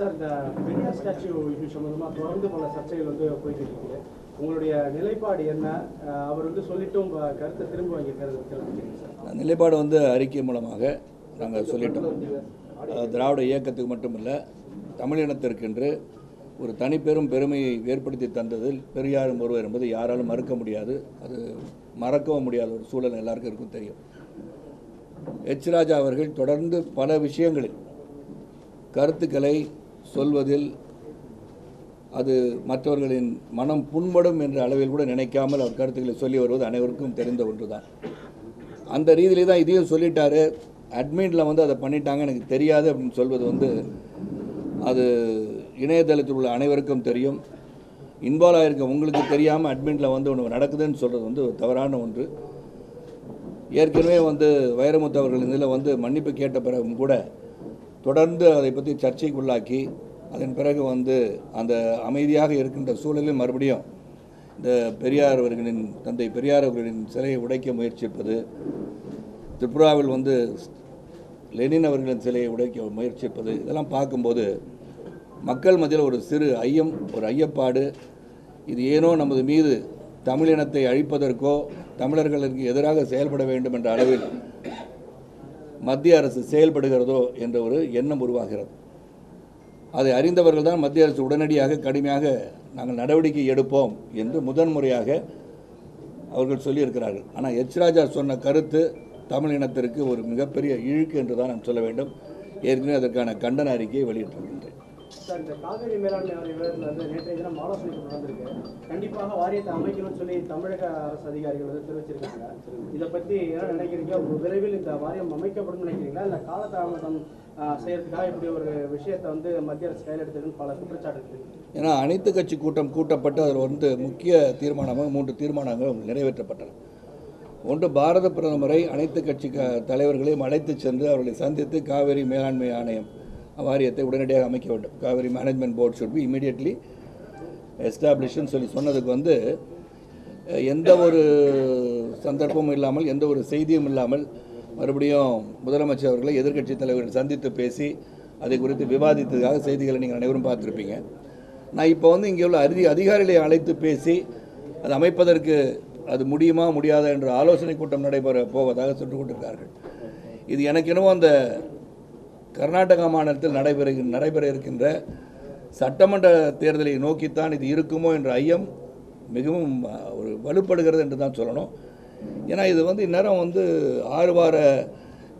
Sir, இந்த Periyar statue issue சம்பந்தமாக தொடர்ந்து பல சர்ச்சைகள் போயிட்டு இருக்குது. உங்களுடைய நிலைப்பாடு என்ன? அவர் சொல்லிட்டும் கருத்தை திரும்ப வாங்கியிருக்காரு. நிலைப்பாடு அறிக்கை மூலமாக நாங்கள் சொல்லிட்டோம். திராவிட இயக்கத்துக்கு மட்டுமல்ல, தமிழினத்திற்கென்று ஒரு தனிப்பெரும் பெருமையை ஏற்படுத்தி தந்ததில் பெரியாரும் ஒருவர் என்பது யாராலும் மறுக்க முடியாது. அது மறக்கவும் முடியாத ஒரு சூழல் எல்லாருக்கும் இருக்கும் தெரியும். எச் ராஜா அவர்கள் தொடர்ந்து பல விஷயங்களில் கருத்துக்களை சொல்வதில் அது மற்றவர்களின் மனம் புண்படும் என்ற அளவில் கூட நினைக்காமல் அவர் கருத்துக்களை சொல்லி வருவது அனைவருக்கும் தெரிந்த ஒன்று தான். அந்த ரீதியிலே தான் இதையும் சொல்லிட்டாரு. அட்மினில் அதை பண்ணிட்டாங்க, எனக்கு தெரியாது அப்படின்னு சொல்வது அது இணையதளத்தில் உள்ள அனைவருக்கும் தெரியும். இன்வால்வ் ஆகிருக்க உங்களுக்கு தெரியாமல் அட்மினில் ஒன்று நடக்குதுன்னு சொல்கிறது ஒரு தவறான ஒன்று. ஏற்கனவே வைரமுத்து அவர்கள் இதில் மன்னிப்பு கேட்ட பிறகும் கூட தொடர்ந்து அதை பற்றி சர்ச்சைக்குள்ளாக்கி அதன் பிறகு அந்த அமைதியாக இருக்கின்ற சூழலில் மறுபடியும் இந்த பெரியார் அவர்களின் தந்தை பெரியார் அவர்களின் சிலையை உடைக்க முயற்சிப்பது, திரிபுராவில் லெனின் அவர்களின் சிலையை உடைக்க முயற்சிப்பது, இதெல்லாம் பார்க்கும்போது மக்கள் மத்தியில் ஒரு சிறு ஐயம், ஒரு ஐயப்பாடு, இது ஏனோ நமது மீது தமிழினத்தை அழிப்பதற்கோ தமிழர்களுக்கு எதிராக செயல்பட வேண்டும் என்ற அளவில் மத்திய அரசு செயல்படுகிறதோ என்ற ஒரு எண்ணம் உருவாகிறது. அதை அறிந்தவர்கள் தான் மத்திய அரசு உடனடியாக கடுமையாக நாங்கள் நடவடிக்கை எடுப்போம் என்று முதன்முறையாக அவர்கள் சொல்லியிருக்கிறார்கள். ஆனால் எச் ராஜா சொன்ன கருத்து தமிழ் இனத்திற்கு ஒரு மிகப்பெரிய இழுக்கு என்று தான் நான் சொல்ல வேண்டும். ஏற்கனவே அதற்கான கண்டன அறிக்கையை வெளியிட்டிருக்கின்றேன். சார், இந்த காவிரி மேலாண்மை வாரியம் நேற்றைய தினம் ஆலோசனை நடந்திருக்கு. கண்டிப்பாக வாரியத்தை அமைக்கணும்னு சொல்லி தமிழக அரசு அதிகாரிகள் தெரிவிச்சிருக்காங்க. இதை பற்றி என்ன நினைக்கிறீங்க? விரைவில் இந்த வாரியம் அமைக்கப்படும் நினைக்கிறீங்களா, இல்லை காலதாமதம் செய்யறதுக்காக இப்படி ஒரு விஷயத்தை மத்திய அரசு கையில் எடுத்ததுன்னு பல குற்றச்சாட்டு இருக்கு. ஏன்னா அனைத்து கட்சி கூட்டம் கூட்டப்பட்டு அதில் முக்கிய தீர்மானமாக 3 தீர்மானங்கள் நிறைவேற்றப்பட்டன. ஒன்று, பாரத பிரதமரை அனைத்து கட்சி தலைவர்களையும் அழைத்து சென்று அவர்களை சந்தித்து காவிரி மேலாண்மை ஆணையம் வாரியத்தை உடனடியாக அமைக்க வேண்டும். Kaveri management board should be immediately எஸ்டாப்ளிஷ்னு சொல்லி சொன்னதுக்கு எந்த ஒரு சந்தர்ப்பமும் இல்லாமல், எந்த ஒரு செய்தியும் இல்லாமல் மறுபடியும் முதலமைச்சர் அவர்களை எதிர்க்கட்சி தலைவர்கள் சந்தித்து பேசி அதை குறித்து விவாதித்ததாக செய்திகளை நீங்கள் அனைவரும் பார்த்துருப்பீங்க. நான் இப்போ இங்கே உள்ள அதிகாரிகளை அழைத்து பேசி அது அமைப்பதற்கு அது முடியுமா முடியாதா என்ற ஆலோசனை கூட்டம் நடைபெற போவதாக சொல்லிக் கொண்டிருக்கிறார்கள். இது எனக்கு என்னவோ அந்த கர்நாடகா மாநிலத்தில் நடைபெற இருக்கின்ற சட்டமன்ற தேர்தலை நோக்கித்தான் இது இருக்குமோ என்ற ஐயம் மிகவும் ஒரு வலுப்படுகிறது என்று தான் சொல்லணும். ஏன்னா இது இந்நேரம் 6 வார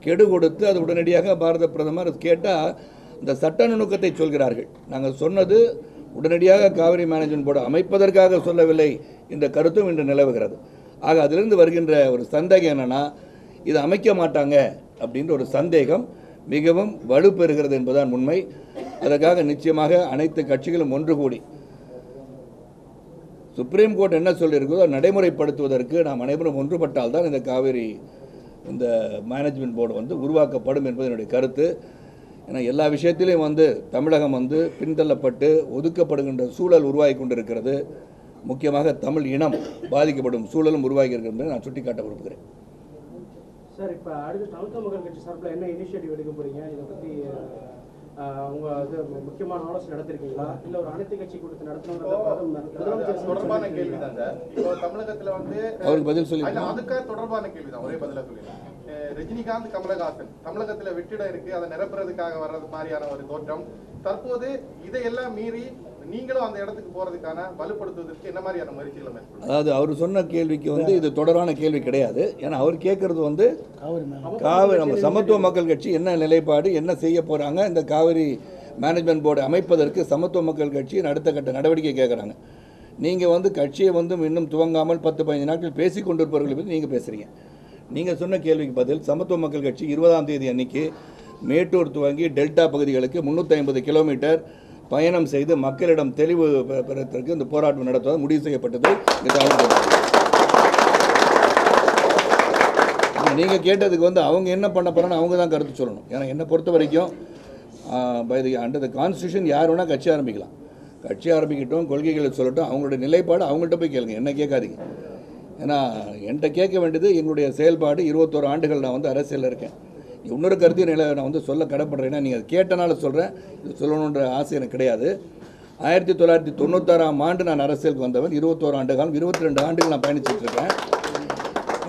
கெடு கொடுத்து அது உடனடியாக பாரத பிரதமர் கேட்டால் இந்த சட்ட நுணுக்கத்தை சொல்கிறார்கள். நாங்கள் சொன்னது உடனடியாக காவிரி மேனேஜ்மெண்ட் போர்டு அமைப்பதற்காக சொல்லவில்லை என்ற கருத்தும் இன்று நிலவுகிறது. ஆக அதிலிருந்து வருகின்ற ஒரு சந்தேகம் என்னென்னா, இது அமைக்க மாட்டாங்க அப்படின்ற ஒரு சந்தேகம் மிகவும் வலுப்பெறுகிறது என்பதுதான் உண்மை. அதற்காக நிச்சயமாக அனைத்து கட்சிகளும் ஒன்று கூடி சுப்ரீம் கோர்ட் என்ன சொல்லியிருக்கிறதோ நடைமுறைப்படுத்துவதற்கு நாம் அனைவரும் ஒன்றுபட்டால் தான் இந்த காவிரி இந்த மேனேஜ்மெண்ட் போர்டு உருவாக்கப்படும் என்பது என்னுடைய கருத்து. ஏன்னா எல்லா விஷயத்திலையும் தமிழகம் பின்தள்ளப்பட்டு ஒதுக்கப்படுகின்ற சூழல் உருவாகி கொண்டிருக்கிறது. முக்கியமாக தமிழ் இனம் பாதிக்கப்படும் சூழலும் உருவாகி இருக்கிறது நான் சுட்டிக்காட்ட விரும்புகிறேன். சார், இப்போ அடுத்து தமிழக மக்கள் கட்சி சார்பில் என்ன இனிஷியேட்டிவ் எடுக்க போறீங்க? இதை பற்றி உங்க முக்கியமான ஆலோசனை நடத்திருக்கீங்களா, இல்லை ஒரு அனைத்து கட்சி கூட்டத்தை நடத்தணும் தொடர்பான கேள்வி தான் சார். இப்போ தமிழகத்தில் அவருக்கு பதில் சொல்லி அதுக்காக தொடர்பான கேள்வி தான், ஒரே பதிலாக சொல்லிடுறேன். ரஜினிகாந்த் கமலஹாசன் தமிழகத்தில் வெற்றிடம் இருக்கு, அதை நிரப்புறதுக்காக வர்றது மாதிரியான ஒரு தோற்றம். தற்போது இதையெல்லாம் மீறி நீங்களும் அந்த இடத்துக்கு போறதுக்கான வலுப்படுத்துவதற்கு என்ன மாதிரியான முயற்சிகளை மேற்கொள்ளும்? அதாவது அவர் சொன்ன கேள்விக்கு இது தொடரான கேள்வி கிடையாது. ஏன்னா அவர் கேட்கறது காவிரி நம்ம சமத்துவ மக்கள் கட்சி என்ன நிலைப்பாடு, என்ன செய்ய போறாங்க, இந்த காவிரி மேனேஜ்மெண்ட் போர்டு அமைப்பதற்கு சமத்துவ மக்கள் கட்சி அடுத்த கட்ட நடவடிக்கை கேட்குறாங்க. நீங்கள் கட்சியை இன்னும் துவங்காமல் 10-15 நாட்கள் பேசி கொண்டிருப்பவர்களை பற்றி நீங்கள் பேசுகிறீங்க. நீங்கள் சொன்ன கேள்விக்கு பதில், சமத்துவ மக்கள் கட்சி 20ஆம் தேதி அன்னைக்கு மேட்டூர் துவங்கி டெல்டா பகுதிகளுக்கு 350 கிலோமீட்டர் பயணம் செய்து மக்களிடம் தெளிவு பெறத்திற்கு இந்த போராட்டம் நடத்துவது முடிவு செய்யப்பட்டது. நீங்கள் கேட்டதுக்கு அவங்க என்ன பண்ண போகிறான்னு அவங்க தான் கருத்து சொல்லணும். ஏன்னா என்னை பொறுத்த வரைக்கும் அண்டர் த கான்ஸ்டியூஷன் யார் வேணால் கட்சி ஆரம்பிக்கலாம். கட்சி ஆரம்பிக்கட்டும், கொள்கைகளை சொல்லட்டும், அவங்களுடைய நிலைப்பாடு அவங்கள்ட்ட போய் கேளுங்க, என்ன கேட்காதீங்க. ஏன்னா என்கிட்ட கேட்க வேண்டியது எங்களுடைய செயல்பாடு. 21 ஆண்டுகள் நான் அரசியலில் இருக்கேன். இன்னொரு கருத்தையும் நான் வந்து சொல்ல கடப்படுறேன்னா நீங்கள் கேட்டனால சொல்கிறேன், இது சொல்லணுன்ற ஆசை எனக்கு கிடையாது. 1996ஆம் ஆண்டு நான் அரசியலுக்கு வந்தவன். 21 ஆண்டு காலம், 22 ஆண்டுகள் நான் பயணிச்சிட்ருக்கேன்.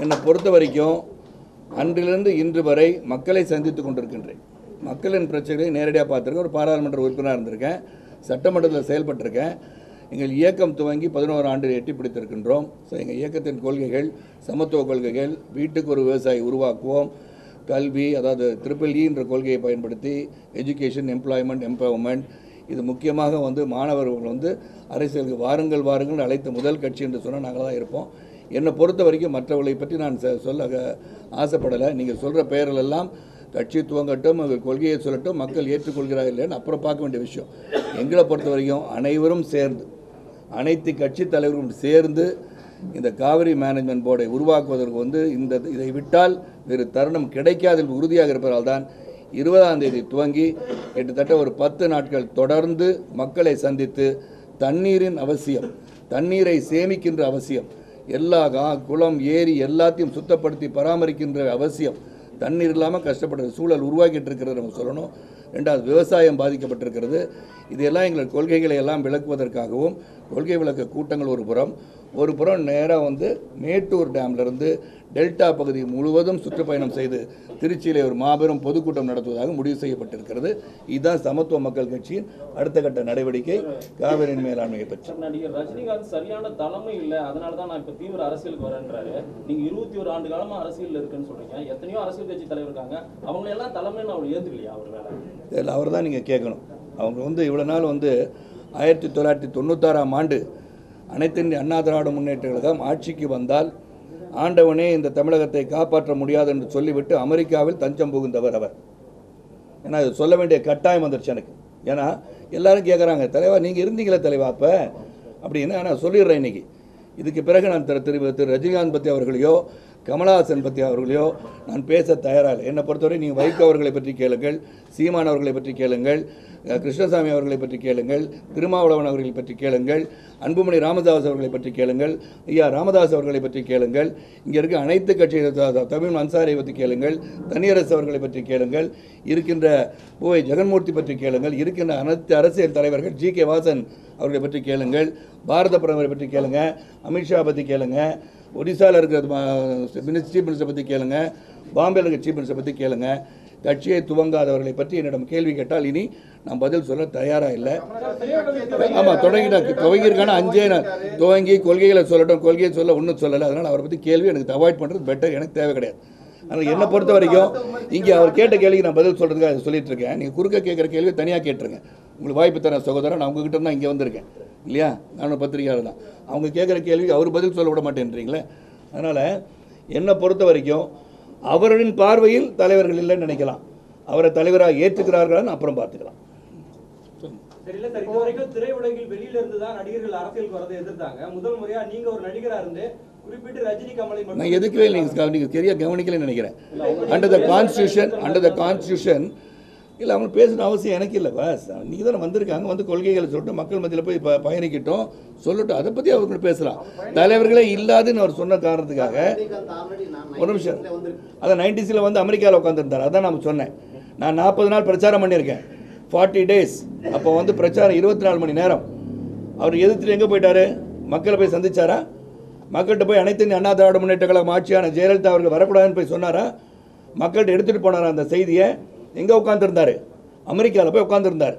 என்னை பொறுத்த வரைக்கும் அன்றிலிருந்து இன்று வரை மக்களை சந்தித்து கொண்டிருக்கின்றேன். மக்களின் பிரச்சனைகளை நேரடியாக பார்த்துருக்கேன். ஒரு பாராளுமன்ற உறுப்பினராக இருந்திருக்கேன், சட்டமன்றத்தில் செயல்பட்டிருக்கேன். எங்கள் இயக்கம் துவங்கி 11 ஆண்டு எட்டி பிடித்திருக்கின்றோம். ஸோ எங்கள் இயக்கத்தின் கொள்கைகள் சமத்துவ கொள்கைகள், வீட்டுக்கு ஒரு விவசாயி உருவாக்குவோம், கல்வி, அதாவது EEE என்ற கொள்கையை பயன்படுத்தி எஜுகேஷன், எம்ப்ளாய்மெண்ட், எம்பவர்மெண்ட், இது முக்கியமாக வந்து மாணவர்கள் வந்து அரசியலுக்கு வாருங்கள் வாருங்கள் அழைத்த முதல் கட்சி என்று சொன்னால் நாங்கள் தான் இருப்போம். என்னை பொறுத்த வரைக்கும் மற்றவர்களை பற்றி நான் சொல்ல ஆசைப்படலை. நீங்கள் சொல்கிற பெயர்களெல்லாம் கட்சி துவங்கட்டும், அவங்க கொள்கையை சொல்லட்டும், மக்கள் ஏற்றுக்கொள்கிறார்கள் இல்லைன்னு அப்புறம் பார்க்க வேண்டிய விஷயம். எங்களை பொறுத்த வரைக்கும் அனைவரும் சேர்ந்து, அனைத்து கட்சி தலைவர்களும் சேர்ந்து இந்த காவிரி மேனேஜ்மெண்ட் போர்டை உருவாக்குவதற்கு வந்து இதை விட்டால் வேறு தருணம் கிடைக்காதில் உறுதியாக இருப்பதால் தான் 20ஆம் தேதி துவங்கி கிட்டத்தட்ட ஒரு 10 நாட்கள் தொடர்ந்து மக்களை சந்தித்து தண்ணீரின் அவசியம், தண்ணீரை சேமிக்கின்ற அவசியம், எல்லா குளம், ஏரி எல்லாத்தையும் சுத்தப்படுத்தி பராமரிக்கின்ற அவசியம், தண்ணீர் இல்லாமல் கஷ்டப்படுற சூழல் உருவாக்கிட்டு இருக்கிறது நம்ம சொல்லணும். 2வது விவசாயம் பாதிக்கப்பட்டிருக்கிறது. இதெல்லாம் எங்கள் கொள்கைகளை எல்லாம் விளக்குவதற்காகவும் கொள்கை விளக்க கூட்டங்கள் ஒரு புறம் நேராக வந்து மேட்டூர் டேம்லேருந்து டெல்டா பகுதி முழுவதும் சுற்றுப்பயணம் செய்து திருச்சியிலே ஒரு மாபெரும் பொதுக்கூட்டம் நடத்துவதாக முடிவு செய்யப்பட்டிருக்கிறது. இதுதான் சமத்துவ மக்கள் கட்சியின் அடுத்த கட்ட நடவடிக்கை காவிரியின் மேலாண்மையை பற்றி. நடிகர் ரஜினிகாந்த் சரியான தலைமை இல்லை, அதனால தான் நான் இப்போ தீவிர அரசியலுக்கு வரேன்றாரு. நீங்கள் 21 ஆண்டு காலமாக அரசியல் இருக்குன்னு சொல்றீங்க. எத்தனையோ அரசியல் கட்சி தலைவர் இருக்காங்க, அவங்க எல்லாம் தலைமைன்னு அவர் ஏற்றுக்கலையா? அவர் வேலை இதில் அவர் தான் நீங்கள் கேட்கணும். அவங்க வந்து இவ்வளோ நாள் வந்து 1996ஆம் ஆண்டு அனைத்து இந்திய அண்ணா திராவிட முன்னேற்ற கழகம் ஆட்சிக்கு வந்தால் ஆண்டவனே இந்த தமிழகத்தை காப்பாற்ற முடியாது என்று சொல்லிவிட்டு அமெரிக்காவில் தஞ்சம் புகுந்தவர் அவர். ஏன்னா அது சொல்ல வேண்டிய கட்டாயம் வந்துருச்சு எனக்கு. ஏன்னா எல்லாரும் கேட்குறாங்க, தலைவா நீங்கள் இருந்தீங்களே தலைவா அப்போ அப்படின்னு. நான் சொல்லிடுறேன் இன்றைக்கி. இதுக்கு பிறகு நான் திரு ரஜினிகாந்த் பற்றி அவர்களையோ கமலஹாசன் பற்றி அவர்களையோ நான் பேச தயாராக. என்னை பொறுத்தவரை நீங்கள் வைகோ அவர்களை பற்றி கேளுங்கள், சீமான் அவர்களை பற்றி கேளுங்கள், கிருஷ்ணசாமி அவர்களை பற்றி கேளுங்கள், திருமாவளவன் அவர்களை பற்றி கேளுங்கள், அன்புமணி ராமதாஸ் அவர்களை பற்றி கேளுங்கள், ஐயா ராமதாஸ் அவர்களை பற்றி கேளுங்கள், இங்கே இருக்க அனைத்து கட்சி தமிழ் அன்சாரியை பற்றி கேளுங்கள், தனியரசு அவர்களை பற்றி கேளுங்கள், இருக்கின்ற பூவை ஜெகன்மூர்த்தி பற்றி கேளுங்கள், இருக்கின்ற அனைத்து அரசியல் தலைவர்கள் GK வாசன் அவர்களை பற்றி கேளுங்கள், பாரத பிரதமரை பற்றி கேளுங்க, அமித்ஷா பற்றி கேளுங்க, ஒடிசாவில் இருக்கிற சீஃப் மினிஸ்டரை பற்றி கேளுங்க, பாம்பேயில் இருக்கிற சீஃப் மினிஸ்டரை பற்றி கேளுங்க. கட்சியை துவங்காதவர்களை பற்றி என்னிடம் கேள்வி கேட்டால் இனி நான் பதில் சொல்ல தயாராக இல்லை. ஆமாம், துவங்கியிருக்கான 5 துவங்கி கொள்கைகளை சொல்லட்டும், கொள்கையை சொல்ல ஒன்றும் சொல்லலை. அதனால் அவரை பற்றி கேள்வி எனக்கு அவாய்ட் பண்ணுறது பெட்டர், எனக்கு தேவை கிடையாது. ஆனால் என்னை பொறுத்த வரைக்கும் இங்கே அவர் கேட்ட கேள்விக்கு நான் பதில் சொல்கிறதுக்காக அதை சொல்லிட்டு இருக்கேன். நீங்கள் குறுக்க கேட்குற கேள்வி தனியாக கேட்டுருங்க. உங்களுக்கு வாய்ப்பு தர சகோதரன், நான் உங்ககிட்ட தான் இங்கே வந்திருக்கேன் இல்லையா? நானும் பத்திரிகையாளர் தான். அவங்க கேட்குற கேள்விக்கு அவர் பதில் சொல்ல விட மாட்டேன்றீங்களே. அதனால் என்னை பொறுத்த வரைக்கும் அவர்களின் பார்வையில் தலைவர்கள் இல்லைன்னு நினைக்கலாம். அவரை தலைவராக ஏற்றுக்கிறார்களான்னு அப்புறம் பார்த்துக்கலாம். தெரியல சார், இது வரைக்கும் திரையுலகில் வெளியில இருந்து தான் நடிகர்கள் அரசியலுக்கு வரதை எதிர்த்தாங்க. முதல் முறையா நீங்க ஒரு நடிகரா இருந்து குறிப்பிட்டு ரஜினி கமலை நான் எதுக்குவே நீங்கள் சரியா கவனிக்கலன்னு நினைக்கிறேன். அண்டர் த கான்ஸ்டியூஷன் இல்லை, அவங்க பேசுகிற அவசியம் எனக்கு இல்லை. பாஸ் நீங்கள் தானே வந்திருக்காங்க, வந்து கொள்கைகளை சொல்லிட்டு மக்கள் மத்தியில் போய் பயணிக்கிட்டோம் சொல்லட்டும், அதை பற்றி அவங்க பேசலாம். தலைவர்களே இல்லாதுன்னு அவர் சொன்ன காரணத்துக்காக ஒரு நிமிஷம், அதான் 90s வந்து அமெரிக்காவில் உட்காந்துருந்தார். அதான் நான் சொன்னேன். நான் 40 நாள் பிரச்சாரம் பண்ணியிருக்கேன், 40 days. அப்போ வந்து பிரச்சாரம் 24 மணி நேரம். அவர் எதிர்த்து எங்கே போயிட்டாரு? மக்களை போய் சந்திச்சாரா? மக்கள்கிட்ட போய் அனைத்து இந்திய அண்ணா திராவிட முன்னேற்ற கழகம் ஆட்சியான ஜெயலலிதா அவர்கள் வரக்கூடாதுன்னு போய் சொன்னாரா? மக்கள்கிட்ட எடுத்துகிட்டு போனாரா அந்த செய்தியை? எங்கே உட்காந்துருந்தார்? அமெரிக்காவில் போய் உட்காந்துருந்தார்.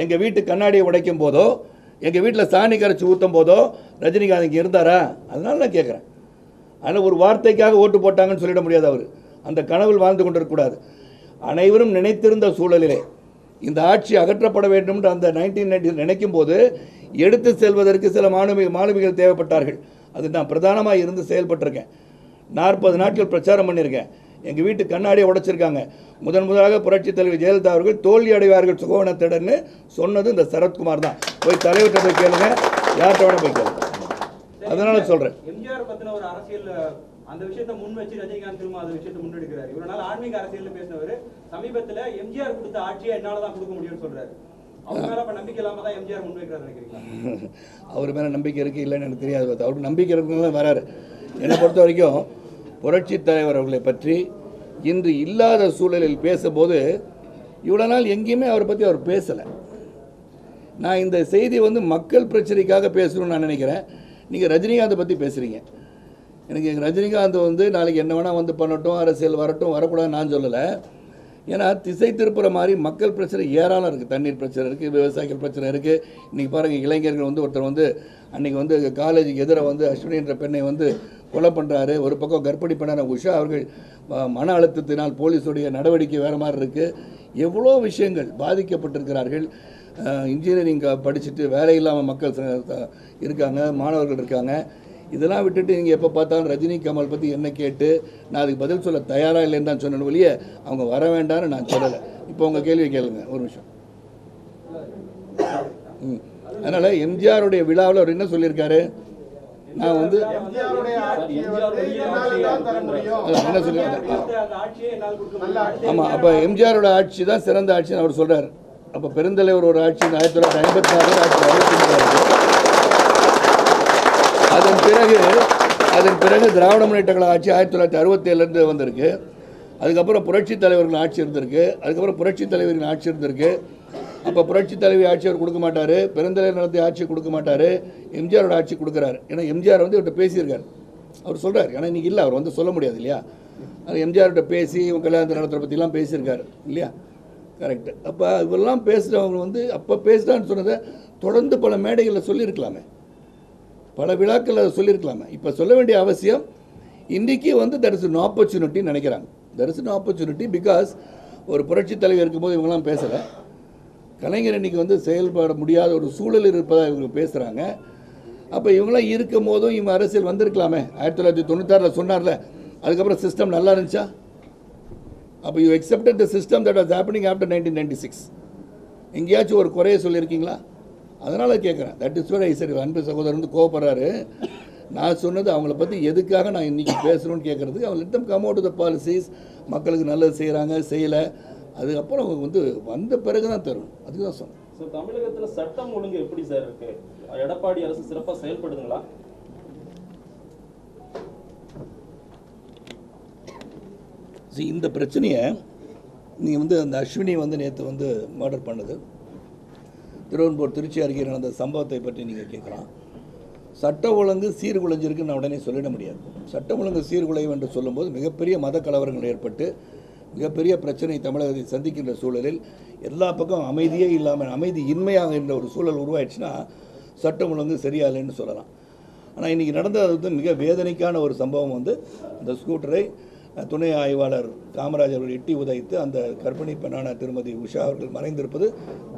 எங்கள் வீட்டு கண்ணாடியை உடைக்கும் போதோ, எங்கள் வீட்டில் சாணி கரைச்சி ஊற்றும் போதோ ரஜினிகாந்த் இங்கே இருந்தாரா? அதனால நான் கேட்குறேன். ஆனால் ஒரு வார்த்தைக்காக ஓட்டு போட்டாங்கன்னு சொல்லிட முடியாது. அவர் அந்த கனவில் வாழ்ந்து கொண்டிருக்கக்கூடாது. அனைவரும் நினைத்திருந்த சூழலிலே இந்த ஆட்சி அகற்றப்பட வேண்டும் என்று அந்த 1990 நினைக்கும் போது எடுத்து செல்வதற்கு சில மாணவிகள் தேவைப்பட்டார்கள். அது நான் பிரதானமாக இருந்து செயல்பட்டிருக்கேன். 40 நாட்கள் பிரச்சாரம் பண்ணியிருக்கேன். எங்கள் வீட்டு கண்ணாடியை உடைச்சிருக்காங்க. முதலாக புரட்சித் தலைவர் ஜெயலலிதா அவர்கள் தோல்வி அடைவார்கள் சுகவனத்திடன்னு சொன்னது இந்த சரத்குமார் தான். போய் தலைவர்கிட்ட போய் கேளுங்க, யார்கிட்ட வேணா போய் கேளுங்க. அதனால சொல்கிறேன். எம்ஜிஆர் பத்தின ஒரு அரசியல் அந்த விஷயத்தை முன் வச்சு ரஜினிகாந்த் திரும்ப அந்த விஷயத்தை முன்னெடுக்கிறார். இவ்வளவு நாள் ஆன்மீக அரசியல் பேசினவர் சமீபத்தில் எம்ஜிஆர் கொடுத்த ஆட்சியை என்னால தான் கொடுக்க முடியும்னு சொல்றாரு. அவர் மேல அப்ப நம்பிக்கை இல்லாம தான் எம்ஜிஆர் முன்வைக்கிறார் நினைக்கிறீங்களா? அவர் மேலே நம்பிக்கை இருக்குது இல்லைன்னு எனக்கு தெரியாது. அவருக்கு நம்பிக்கை இருக்கிறவங்க வராரு. என்னை பொறுத்த வரைக்கும் புரட்சித் தலைவர் அவர்களை பற்றி இன்று இல்லாத சூழலில் பேசும்போது இவ்வளோ நாள் எங்கேயுமே அவரை பற்றி அவர் பேசலை. நான் இந்த செய்தி வந்து மக்கள் பிரச்சனைக்காக பேசணும்னு நான் நினைக்கிறேன். நீங்கள் ரஜினிகாந்தை பற்றி பேசுகிறீங்க. எனக்கு ரஜினிகாந்த் வந்து நாளைக்கு என்ன வேணால் வந்து பண்ணட்டும், அரசியல் வரட்டும் வரக்கூடாதுன்னு நான் சொல்லலை. ஏன்னா திசை திருப்புற மாதிரி மக்கள் பிரச்சனை ஏராளம் இருக்குது. தண்ணீர் பிரச்சனை இருக்குது, விவசாயிகள் பிரச்சனை இருக்குது. இன்றைக்கி பாருங்கள், இளைஞர்கள் வந்து ஒருத்தர் வந்து அன்றைக்கி வந்து காலேஜுக்கு எதிராக வந்து அஸ்வினி என்ற பெண்ணை வந்து கொலை பண்ணுறாரு. ஒரு பக்கம் கர்ப்பிணி பெண்ணான உஷா அவர்கள் மன அழுத்தத்தினால் போலீஸுடைய நடவடிக்கை வேறு மாதிரி இருக்குது. எவ்வளோ விஷயங்கள் பாதிக்கப்பட்டிருக்கிறார்கள். இன்ஜினியரிங் படிச்சுட்டு வேலை இல்லாமல் மக்கள் இருக்காங்க, மாணவர்கள் இருக்காங்க. இதெல்லாம் விட்டுட்டு நீங்கள் எப்போ பார்த்தாலும் ரஜினி கமல் பற்றி என்ன கேட்டு நான் அதுக்கு பதில் சொல்ல தயாராக இல்லைன்னு தான் சொன்னேன் வழியே அவங்க வர வேண்டாம்னு நான் சொல்லலை. இப்போ உங்கள் கேள்வி கேளுங்க ஒரு நிமிஷம். அதனால் எம்ஜிஆருடைய விழாவில் அவர் என்ன சொல்லியிருக்காரு? நான் வந்து என்ன சொல்லியிருக்கேன்? ஆமாம், அப்போ எம்ஜிஆரோட ஆட்சி தான் சிறந்த ஆட்சின்னு அவர் சொல்கிறார். அப்போ பெருந்தலைவர் ஒரு ஆட்சி 1954 ஆட்சி. அதன் பிறகு திராவிட முன்னேற்ற கழக ஆட்சி 1967 வந்திருக்கு. அதுக்கப்புறம் புரட்சி தலைவர்கள் ஆட்சி இருந்திருக்கு. அதுக்கப்புறம் புரட்சி தலைவரின் ஆட்சி இருந்திருக்கு. அப்போ புரட்சி தலைவி ஆட்சி அவர் கொடுக்க மாட்டார், பெருந்தலைவர் நடத்திய ஆட்சி கொடுக்க மாட்டார், எம்ஜிஆரோட ஆட்சி கொடுக்குறாரு. ஏன்னா எம்ஜிஆர் வந்து இவர்கிட்ட பேசியிருக்காரு. அவர் சொல்கிறார், ஏன்னா இன்றைக்கி இல்லை, அவர் வந்து சொல்ல முடியாது இல்லையா. அது எம்ஜிஆர்கிட்ட பேசி இவங்க கல்யாணத்தை நடத்துகிற பற்றிலாம் பேசியிருக்காரு இல்லையா. கரெக்டு. அப்போ இவெல்லாம் பேசுகிறவங்க வந்து அப்போ பேசுகிறான்னு சொன்னதை தொடர்ந்து பல மேடைகளில் சொல்லியிருக்கலாமே, பல விழாக்கள் அதை சொல்லியிருக்கலாமே. இப்போ சொல்ல வேண்டிய அவசியம் இன்றைக்கி வந்து தட் இஸ் an opportunity நினைக்கிறாங்க. That is an opportunity because ஒரு புரட்சி தலைவர் இருக்கும்போது இவங்கெல்லாம் பேசலை. கலைஞர் இன்றைக்கி வந்து செயல்பட முடியாத ஒரு சூழல் இருப்பதாக இவங்க பேசுகிறாங்க. அப்போ இவங்களாம் இருக்கும் போதும் இவங்க அரசியல் வந்திருக்கலாமே. 1996 சொன்னார்ல, அதுக்கப்புறம் சிஸ்டம் நல்லா இருந்துச்சா? அப்போ you accepted the system that was happening after 1996. எங்கேயாச்சும் ஒரு குறைய சொல்லியிருக்கீங்களா? அதனால் கேட்குறேன். That is what I set. அன்பு சகோதரர் வந்து கோவப்படுறாரு. நான் சொன்னது அவங்கள பற்றி எதுக்காக நான் இன்றைக்கி பேசணும்னு கேட்குறதுக்கு. அவங்க let them come out to the policies. மக்களுக்கு நல்லது செய்கிறாங்க, செய்யலை, அதுக்கப்புறம் அவங்க வந்து வந்த பிறகு தான் தரும். அதுக்கு தான் சொன்னேன். ஸோ தமிழகத்தில் சட்டம் ஒழுங்கு எப்படி சார் இருக்கு? எடப்பாடி அரசு சிறப்பாக செயல்படுதுங்களா? இந்த பிரச்சனையை நீங்கள் வந்து அந்த அஸ்வினி வந்து நேற்று வந்து மர்டர் பண்ணது, திருவெண்பூர் திருச்சி அருகே நடந்த சம்பவத்தை பற்றி நீங்கள் கேட்கலாம். சட்ட ஒழுங்கு சீர்குலைஞ்சிருக்குன்னு நான் உடனே சொல்லிட முடியாது. சட்டம் ஒழுங்கு சீர்குலைவு என்று சொல்லும்போது மிகப்பெரிய மத கலவரங்கள் ஏற்பட்டு மிகப்பெரிய பிரச்சனை தமிழகத்தை சந்திக்கின்ற சூழலில் எல்லா பக்கம் அமைதியே இல்லாமல் அமைதி இன்மையாக என்ற ஒரு சூழல் உருவாயிடுச்சுன்னா சட்டம் ஒழுங்கு சரியாகலைன்னு சொல்லலாம். ஆனால் இன்றைக்கி நடந்தது வந்து மிக வேதனைக்கான ஒரு சம்பவம். வந்து இந்த ஸ்கூட்டரை துணை ஆய்வாளர் காமராஜ் அவர்கள் எட்டி உதைத்து அந்த கர்ப்பிணி பெண்ணான திருமதி உஷா அவர்கள் மறைந்திருப்பது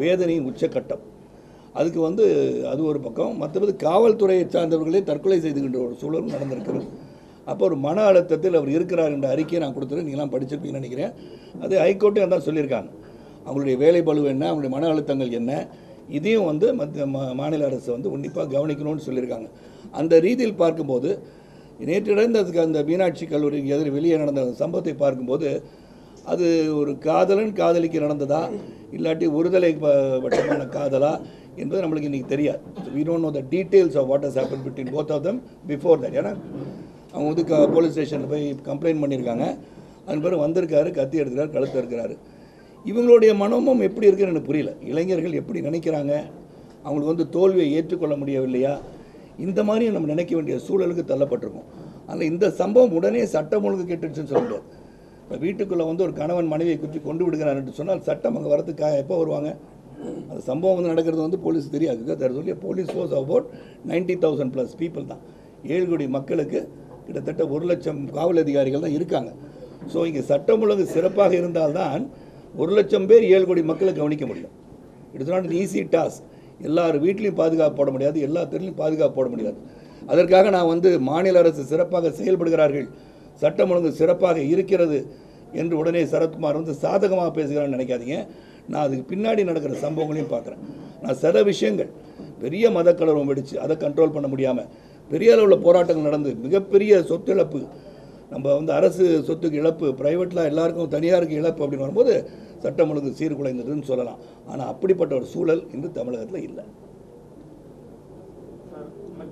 வேதனையின் உச்சக்கட்டம். அதுக்கு வந்து அது ஒரு பக்கம். மற்றபடி காவல்துறையை சார்ந்தவர்களே தற்கொலை செய்துகின்ற ஒரு சூழலும் நடந்திருக்கிறது. அப்போ ஒரு மன அழுத்தத்தில் அவர் இருக்கிறார் என்ற அறிக்கையை நான் கொடுத்துருக்கேன். நீங்களாம் படிச்சிருப்பீங்கன்னு நினைக்கிறேன். அது ஹைகோர்ட்டே தான் சொல்லியிருக்காங்க. அவங்களுடைய வேலை பளு என்ன, அவங்களுடைய மன அழுத்தங்கள் என்ன, இதையும் வந்து மாநில அரசு வந்து உன்னிப்பாக கவனிக்கணும்னு சொல்லியிருக்காங்க. அந்த ரீதியில் பார்க்கும்போது நேற்று நடந்த அந்த மீனாட்சி கல்லூரி எதிர் வெளியே நடந்த சம்பவத்தை பார்க்கும்போது அது ஒரு காதலன் காதலிக்கு நடந்ததா இல்லாட்டி ஒருதலை பட்சமான காதலா என்பது நம்மளுக்கு இன்றைக்கி தெரியாது. we don't know the details of what has happened between both of them before that. ஏன்னா அவங்க வந்து போலீஸ் ஸ்டேஷனில் போய் கம்ப்ளைண்ட் பண்ணியிருக்காங்க. அதன் பிறகு வந்திருக்காரு, கத்தி எடுக்கிறார், கழுத்து இருக்கிறாரு. இவங்களுடைய மனமும் எப்படி இருக்குன்னு எனக்கு புரியல. இளைஞர்கள் எப்படி நினைக்கிறாங்க, அவங்களுக்கு வந்து தோல்வியை ஏற்றுக்கொள்ள முடியவில்லையா, இந்த மாதிரி நம்ம நினைக்க வேண்டிய சூழலுக்கு தள்ளப்பட்டிருக்கோம். அதில் இந்த சம்பவம் உடனே சட்டம் ஒழுங்கு கெட்டுச்சுன்னு சொல்ல முடியாது. இப்போ வீட்டுக்குள்ளே வந்து ஒரு கணவன் மனைவியை குற்றி கொண்டு விடுகிறார் என்று சொன்னால் சட்டம் அங்கே வரதுக்கு எப்போ வருவாங்க? அந்த சம்பவம் வந்து நடக்கிறது வந்து போலீஸ் தெரியாது. தர் சொல்லி போலீஸ் ஃபோர்ஸ் அபவுட் 90,000+ பீப்புள் தான். 7 கோடி மக்களுக்கு கிட்டத்தட்ட 1 லட்சம் காவல் அதிகாரிகள் தான் இருக்காங்க. ஸோ இங்கே சட்டம் ஒழுங்கு சிறப்பாக இருந்தால்தான் 1 லட்சம் பேர் 7 கோடி மக்களை கவனிக்க முடியும். It's not an easy task. எல்லார் வீட்லேயும் பாதுகாப்பு போட முடியாது, எல்லா தெருலையும் பாதுகாப்பு போட முடியாது. அதற்காக நான் வந்து மாநில அரசு சிறப்பாக செயல்படுகிறார்கள், சட்டம் ஒழுங்கு சிறப்பாக இருக்கிறது என்று உடனே சரத்குமார் வந்து சாதகமாக பேசுகிறான்னு நினைக்காதீங்க. நான் அதுக்கு பின்னாடி நடக்கிற சம்பவங்களையும் பார்க்குறேன். நான் சில விஷயங்கள் பெரிய மதக்கலவரம் வெடித்து அதை கண்ட்ரோல் பண்ண முடியாமல் பெரிய அளவில் போராட்டங்கள் நடந்து மிகப்பெரிய சொத்து இழப்பு, நம்ம வந்து அரசு சொத்துக்கு இழப்பு, ப்ரைவேட்டில் எல்லாருக்கும் தனியாருக்கு இழப்பு அப்படின்னு வரும்போது சட்டம் ஒழுங்கு சீர்குலைந்ததுன்னு சொல்லலாம். ஆனால் அப்படிப்பட்ட ஒரு சூழல் இன்று தமிழகத்தில் இல்லை.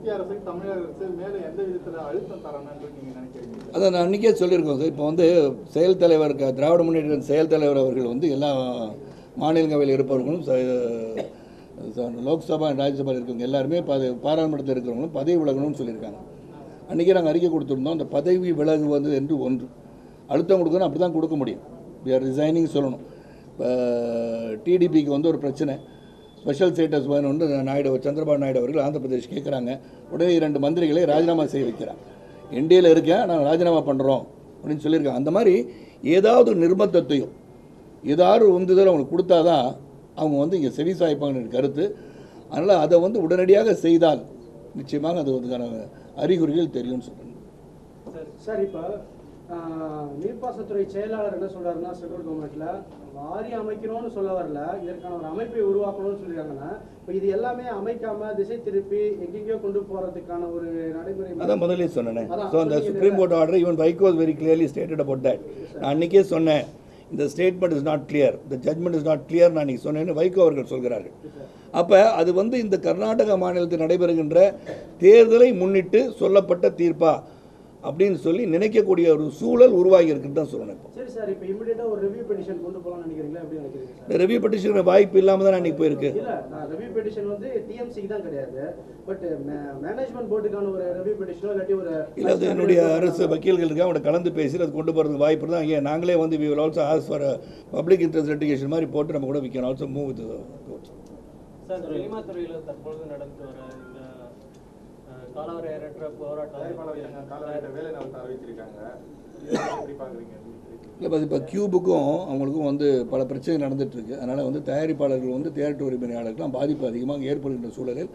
மத்திய அரசுக்கு தமிழக அரசு மேலே எந்த விதத்தில் அழுத்தம் தரணும்னு நீங்கள் நினைக்கிறீங்க? அதை நான் அன்றைக்கே சொல்லியிருக்கோம் சார். இப்போ வந்து செயல் தலைவர் திராவிட முன்னேற்ற செயல் தலைவர் அவர்கள் வந்து எல்லா மாநிலங்களவையில் இருப்பவர்களும் லோக்சபா ராஜ்யசபாவில் இருக்கிறவங்க எல்லாருமே பாராளுமன்றத்தில் இருக்கிறவங்களும் பதவி விலகணும்னு சொல்லியிருக்காங்க. அன்றைக்கே நாங்கள் அறிக்கை கொடுத்துருந்தோம். அந்த பதவி விலகுவது என்று ஒன்று அழுத்தம் கொடுக்கணும், அப்படி தான் கொடுக்க முடியும். வி ஆர் ரிசைனிங் சொல்லணும். இப்போ டிடிபிக்கு வந்து ஒரு பிரச்சனை, ஸ்பெஷல் ஸ்டேட்டஸ் வேணும்னு சந்திரபாபு நாயுடு அவர்கள் ஆந்திர பிரதேஷ் கேட்குறாங்க. உடனே 2 மந்திரிகளை ராஜினாமா செய்ய வைக்கிறாங்க. என்டிஏல இருக்கேன், நான் ராஜினாமா பண்ணுறோம் அப்படின்னு சொல்லியிருக்காங்க. அந்த மாதிரி ஏதாவது நிர்பந்தத்தையும் ஏதாவது உந்துதல் அவங்களுக்கு கொடுத்தா தான் அவங்க வந்து இங்கே செவி சாய்ப்பாங்கன்னு கருத்து. அதனால் அதை வந்து உடனடியாக செய்தால் நிச்சயமாக அது அதுக்கான அறிகுறிகள் தெரியும்னு சொல்கிறேன். சார், இப்போ நீர்ப்பாசனத்துறை செயலாளர் என்ன சொல்றாருன்னா, சென்ட்ரல் கவர்மெண்ட்ல வாரியம் அமைக்கணும்னு சொல்ல வரல, இதற்கான ஒரு அமைப்பை உருவாக்கணும்னு சொல்லியிருக்காங்கன்னா, இப்போ இது எல்லாமே அமைக்காம திசை திருப்பி எங்கெங்கயோ கொண்டு போறதுக்கான ஒரு நடைமுறை. அதான் முதலே சொன்னேன். ஸோ அந்த supreme court order even Vaiko was very clearly stated about that. நான் அன்றைக்கே சொன்னேன், இந்த ஸ்டேட்மெண்ட் இஸ் நாட் கிளியர், இந்த ஜட்மெண்ட் இஸ் நாட் கிளியர் நான் அன்றைக்கி சொன்னேன்னு வைகோ அவர்கள் சொல்கிறார்கள். அப்போ அது வந்து இந்த கர்நாடக மாநிலத்தில் நடைபெறுகின்ற தேர்தலை முன்னிட்டு சொல்லப்பட்ட தீர்ப்பா அப்படின்னு சொல்லி நினைக்கக்கூடிய ஒரு சூழல் உருவாகி இருக்குன்னு தான் சொல்லணும். சரி சார், இப்போ இமிடியேட்டா ஒரு ரிவ்யூ பெட்டிஷன் கொண்டு போகலாம்னு நினைக்கிறீங்களா? எப்படி நினைக்கிறீங்க? இந்த ரிவ்யூ பெட்டிஷன் வாய்ப்பு இல்லாமல் தான் அன்றைக்கி போயிருக்கு. இல்லை, ரிவ்யூ பெட்டிஷன் வந்து டிஎம்சிக்கு தான் கிடையாது, பட் மேனேஜ்மெண்ட் போர்டுக்கான ஒரு ரிவ்யூ பெட்டிஷனோ இல்லாட்டி ஒரு இல்லை, அது என்னுடைய அரசு வக்கீல்கள் இருக்காங்க, அவங்களோட கலந்து பேசி அது கொண்டு போகிறதுக்கு வாய்ப்பு தான். ஏன் நாங்களே வந்து we will also as for public interest litigation மாதிரி போட்டு நம்ம கூட we can also move with court. Sir, cinema துறையில் தற்பொழுது நடந்து வர இந்த காலவரையற்ற போராட்டம் வேலை நாள் அறிவிச்சிருக்காங்க. இல்லை, இப்போ கியூபுக்கும் அவங்களுக்கும் வந்து பல பிரச்சனை நடந்துகிட்ருக்கு. அதனால் வந்து தயாரிப்பாளர்கள் வந்து தியேட்டர் உரிமையாளர்கள்லாம் பாதிப்பு அதிகமாக ஏற்படுகின்ற சூழலில்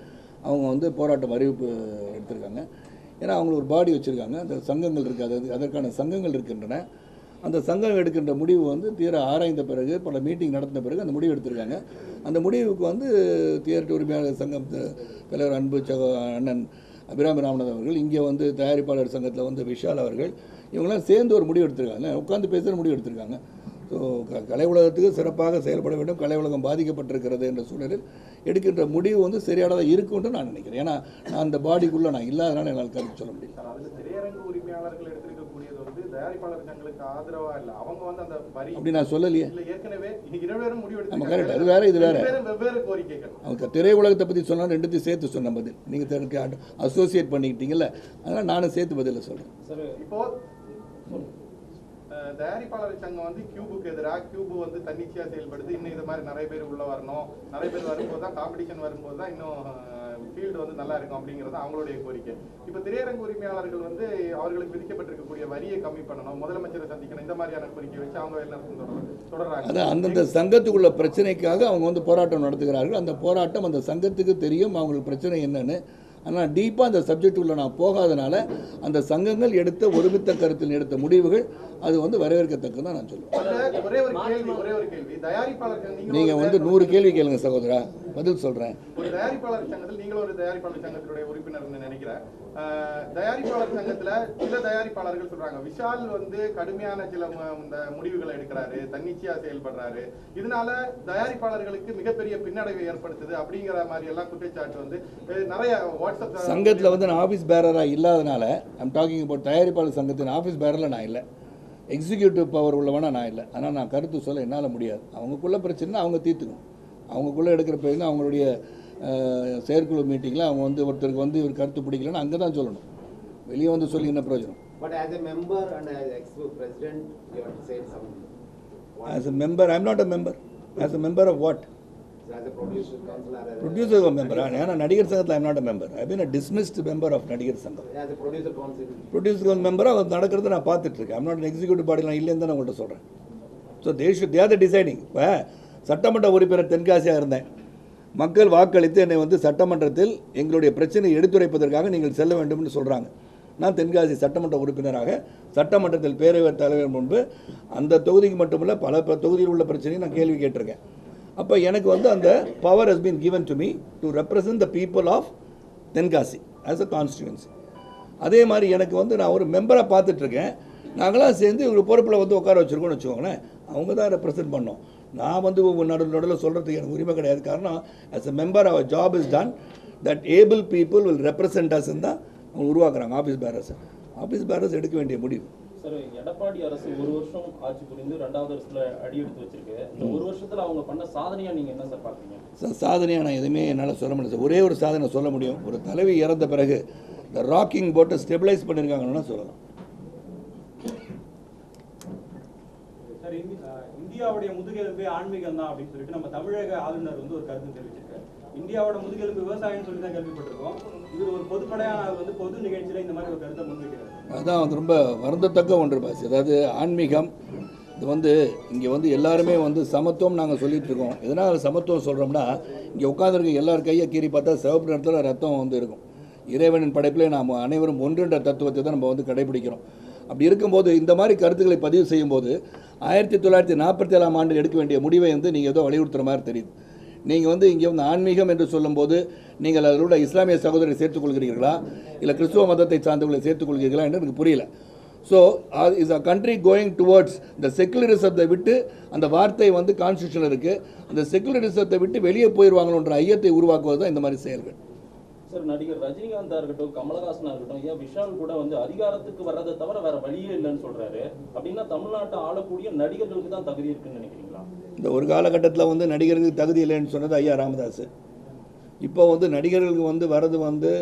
அவங்க வந்து போராட்டம் அறிவிப்பு எடுத்திருக்காங்க. ஏன்னா அவங்களுக்கு ஒரு பாடி வச்சுருக்காங்க, அந்த சங்கங்கள் இருக்குது, அதற்கான சங்கங்கள் இருக்கின்றன. அந்த சங்கம் எடுக்கின்ற முடிவு வந்து தீர ஆராய்ந்த பிறகு பல மீட்டிங் நடத்தின பிறகு அந்த முடிவு எடுத்திருக்காங்க. அந்த முடிவுக்கு வந்து தியேட்டர் உரிமையாளர் சங்கம் தலைவர் அன்பு அண்ணன் அபிராமி ராமநாதன் அவர்கள், இங்கே வந்து தயாரிப்பாளர் சங்கத்தில் வந்து விஷால் அவர்கள், இவங்களாம் சேர்ந்து ஒரு முடிவு எடுத்திருக்காங்க, உட்காந்து பேசுகிற முடிவு எடுத்திருக்காங்க. ஸோ கலை உலகத்துக்கு சிறப்பாக செயல்பட வேண்டும், கலை உலகம் பாதிக்கப்பட்டிருக்கிறது என்ற சூழலில் எடுக்கின்ற முடிவு வந்து சரியானதாக இருக்கும்னு நான் நினைக்கிறேன். ஏன்னா நான் அந்த பாடிக்குள்ளே நான் இல்லாதனால என்னால் கருத்து சொல்ல முடியும். அதில் திரையரங்கு உரிமையாளர்கள் எடுத்திருக்கக்கூடியது வந்து தயாரிப்பாளர் சங்கங்களுக்கு ஆதரவா இல்லை, அவங்க வந்து அந்த வரி அப்படி நான் சொல்லலையே. இல்லை, ஏற்கனவே இருவரும் முடிவு நம்ம கரெக்ட், அது வேறு இது வேறு. வெவ்வேறு கோரிக்கைகள். அவங்க திரை உலகத்தை பற்றி சொன்னால் ரெண்டுத்தையும் சேர்த்து சொன்ன பதில் நீங்கள் அசோசியேட் பண்ணிக்கிட்டீங்கல்ல, அதனால் நானும் சேர்த்து பதில் சொல்கிறேன். சார், இப்போ தயாரிப்பாளர் சங்கம் வந்து கியூபுக்கு எதிராக, கியூபு வந்து தன்னிச்சையா செயல்படுது, இன்னும் இது மாதிரி நிறைய பேர் உள்ள வரணும், நிறைய பேர் வரும்போது தான் காம்படிஷன் வரும்போது தான் இன்னும் ஃபீல்டு வந்து நல்லா இருக்கும் அப்படிங்கிறது அவங்களுடைய கோரிக்கை. இப்போ திரையரங்கு உரிமையாளர்கள் வந்து அவர்களுக்கு விதிக்கப்பட்டிருக்கக்கூடிய வரியை கம்மி பண்ணணும், முதலமைச்சரை சந்திக்கணும், இந்த மாதிரியான கோரிக்கை வச்சு அவங்க எல்லாம் தொடர்றாங்க. அதான் அந்தந்த சங்கத்துக்குள்ள பிரச்சனைக்காக அவங்க வந்து போராட்டம் நடத்துகிறார்கள். அந்த போராட்டம் அந்த சங்கத்துக்கு தெரியும் அவங்களுக்கு பிரச்சனை என்னன்னு. ஆனால் டீப்பாக அந்த சப்ஜெக்ட் உள்ள நான் போகாதனால அந்த சங்கங்கள் எடுத்த ஒருமித்த கருத்தில் எடுத்த முடிவுகள் அது வந்து வரவேற்கத்தக்கதான் நான் சொல்லுவேன். ஒரே ஒரு கேள்வி, தயாரிப்பாளர் நீங்கள் வந்து 100 கேள்வி கேளுங்க சகோதரா, பதில் சொல்கிறேன். ஒரு தயாரிப்பாளர் சங்கத்தில் நீங்களும் ஒரு தயாரிப்பாளர் சங்கத்தினுடைய உறுப்பினர் நினைக்கிறேன். தயாரிப்பாளர் சங்கத்துல சில தயாரிப்பாளர்கள் சொல்றாங்க, விஷால் வந்து கடுமையான சில இந்த முடிவுகளை எடுக்கிறாரு, தன்னிச்சையா செயல்படுறாரு, இதனால தயாரிப்பாளர்களுக்கு மிகப்பெரிய பின்னடைவை ஏற்படுத்துது அப்படிங்கிற மாதிரி எல்லாம் குற்றச்சாட்டு வந்து நிறைய வாட்ஸ்அப் சங்கத்தில் வந்து நான் ஆஃபீஸ் பேரராக இல்லாதனால ஐம் டாக்கிங் அபவுட் தயாரிப்பாளர் சங்கத்தின் ஆஃபீஸ் பேரரில் நான் இல்லை, எக்ஸிக்யூட்டிவ் பவர் உள்ளவனா நான் இல்லை. ஆனால் நான் கருத்து சொல்ல என்னால் முடியாது. அவங்களுக்குள்ள பிரச்சனை அவங்க தீர்த்துக்கணும். அவங்களுக்குள்ளே எடுக்கிற பேருங்க அவங்களுடைய செயற்குழு மீட்டிங்கில் அவங்க வந்து ஒருத்தருக்கு வந்து இவர் கருத்து பிடிக்கலன்னு அங்கே தான் சொல்லணும், வெளியே வந்து சொல்லி என்ன பிரயோஜனம்? But as a member and as ex-president, you have to say something. As a member, I am not a member. As a member of what? As a producer council or as a... Producer member. ஏன்னா நடிகர் சங்கத்தில் I am not a member. I have been a dismissed member of நடிகர் சங்கம். As a producer council. Producer member அது நடக்கிறது நான் பார்த்துட்டு இருக்கேன். I am not an executive body, நான் இல்லைன்னு தான் நான் உங்கள்கிட்ட சொல்கிறேன். So they are the deciding. இப்போ சட்டமன்ற உறுப்பினர் தென்காசியாக இருந்தேன், மக்கள் வாக்களித்து என்னை வந்து சட்டமன்றத்தில் எங்களுடைய பிரச்சனையை எடுத்துரைப்பதற்காக நீங்கள் செல்ல வேண்டும்னு சொல்கிறாங்க. நான் தென்காசி சட்டமன்ற உறுப்பினராக சட்டமன்றத்தில் பேரவைத் தலைவர் முன்பு அந்த தொகுதிக்கு மட்டுமல்ல பல தொகுதியில் உள்ள பிரச்சனையை நான் கேள்வி கேட்டிருக்கேன். அப்போ எனக்கு வந்து அந்த power has been given to me to represent the people of Tenkasi as a constituency. அதே மாதிரி எனக்கு வந்து நான் ஒரு மெம்பராக பார்த்துட்ருக்கேன். நாங்களாம் சேர்ந்து இவங்க பொறுப்பில் வந்து உட்கார வச்சுருக்கோன்னு வச்சுக்கோங்களேன், அவங்க தான் ரெப்ரசென்ட் பண்ணோம். நான் வந்து நடுவில் சொல்கிறதுக்கு எனக்கு உரிமை கிடையாது. காரணம் as a member our job is done that able people will represent us தான் அவங்க உருவாக்குறாங்க ஆஃபீஸ் பேரர்ஸ் எடுக்க வேண்டிய முடிவு. சார், எடப்பாடி அரசு ஒரு வருஷம் ஆட்சி புரிந்து 2வது வருஷத்துல அடி எடுத்து வச்சிருக்கு. இந்த ஒரு வருஷத்துல அவங்க பண்ண சாதனையா நீங்க என்ன சார் பாக்குறீங்க? சார், சாதனையாக நான் எதுவுமே என்னால் சொல்ல முடியாது சார். ஒரே ஒரு சாதனை சொல்ல முடியும், ஒரு தலைவி இறந்த பிறகு இந்த ராக்கிங் போட்டை ஸ்டெபிளைஸ் பண்ணியிருக்காங்கன்னா சொல்லலாம். சார், இந்தியாவுடைய முதுகெலும்பே ஆன்மீகம் தான் அப்படின்னு சொல்லிட்டு நம்ம தமிழக ஆளுநர் வந்து ஒரு கருத்து தெரிவிச்சிருக்காரு. இந்தியாவோட முதுகெலும்பு விவசாயம் சொல்லி தான் கேள்விப்பட்டிருக்கோம். இது ஒரு பொதுப்படையான வந்து பொது நிகழ்ச்சியில இந்த மாதிரி ஒரு கருத்தை முன்வைக்கிறார். அதான் வந்து ரொம்ப வருந்தத்தக்க ஒன்று பாஸ். அதாவது ஆன்மீகம் இது வந்து இங்கே வந்து எல்லாருமே வந்து சமத்துவம் நாங்கள் சொல்லிட்டு இருக்கோம். எதனால் சமத்துவம் சொல்கிறோம்னா, இங்கே உட்காந்துருக்க எல்லார் கையை கீறி பார்த்தா சிவப்பு நிறத்தில் ரத்தம் வந்து இருக்கும். இறைவனின் படைப்பிலே நாம் அனைவரும் ஒன்றுன்ற தத்துவத்தை தான் நம்ம வந்து கடைபிடிக்கிறோம். அப்படி இருக்கும்போது இந்த மாதிரி கருத்துக்களை பதிவு செய்யும்போது 1947ஆம் ஆண்டில் எடுக்க வேண்டிய முடிவை வந்து நீங்கள் ஏதோ வலியுறுத்துகிற மாதிரி தெரியுது. நீங்கள் வந்து இங்கே வந்து ஆன்மீகம் என்று சொல்லும்போது நீங்கள் அதில் உள்ள இஸ்லாமிய சகோதரரை சேர்த்துக்கொள்கிறீர்களா, இல்லை கிறிஸ்துவ மதத்தை சார்ந்தவர்களை சேர்த்துக்கொள்கிறீர்களா என்று எனக்கு புரியல. So is a country going towards இந்த செக்குலரிசத்தை விட்டு, அந்த வார்த்தை வந்து கான்ஸ்டியூஷனில் இருக்குது, அந்த செக்குலரிசத்தை விட்டு வெளியே போயிடுவாங்களோன்ற ஐயத்தை உருவாக்குவது தான் இந்த மாதிரி செயல்கள். சார், நடிகர் ரஜினிகாந்தா இருக்கட்டும், கமலஹாசனா இருக்கட்டும், ஏன் விஷால் கூட வந்து அதிகாரத்துக்கு வர்றதை தவிர வேற வழியே இல்லைன்னு சொல்றாரு. அப்படின்னா தமிழ்நாட்டை ஆளக்கூடிய நடிகர்களுக்கு தான் தகுதி இருக்குன்னு நினைக்கிறீங்களா? இந்த ஒரு காலகட்டத்தில் வந்து நடிகர்களுக்கு தகுதி இல்லைன்னு சொன்னது ஐயா ராமதாஸ். இப்போ வந்து நடிகர்களுக்கு வந்து வர்றது வந்து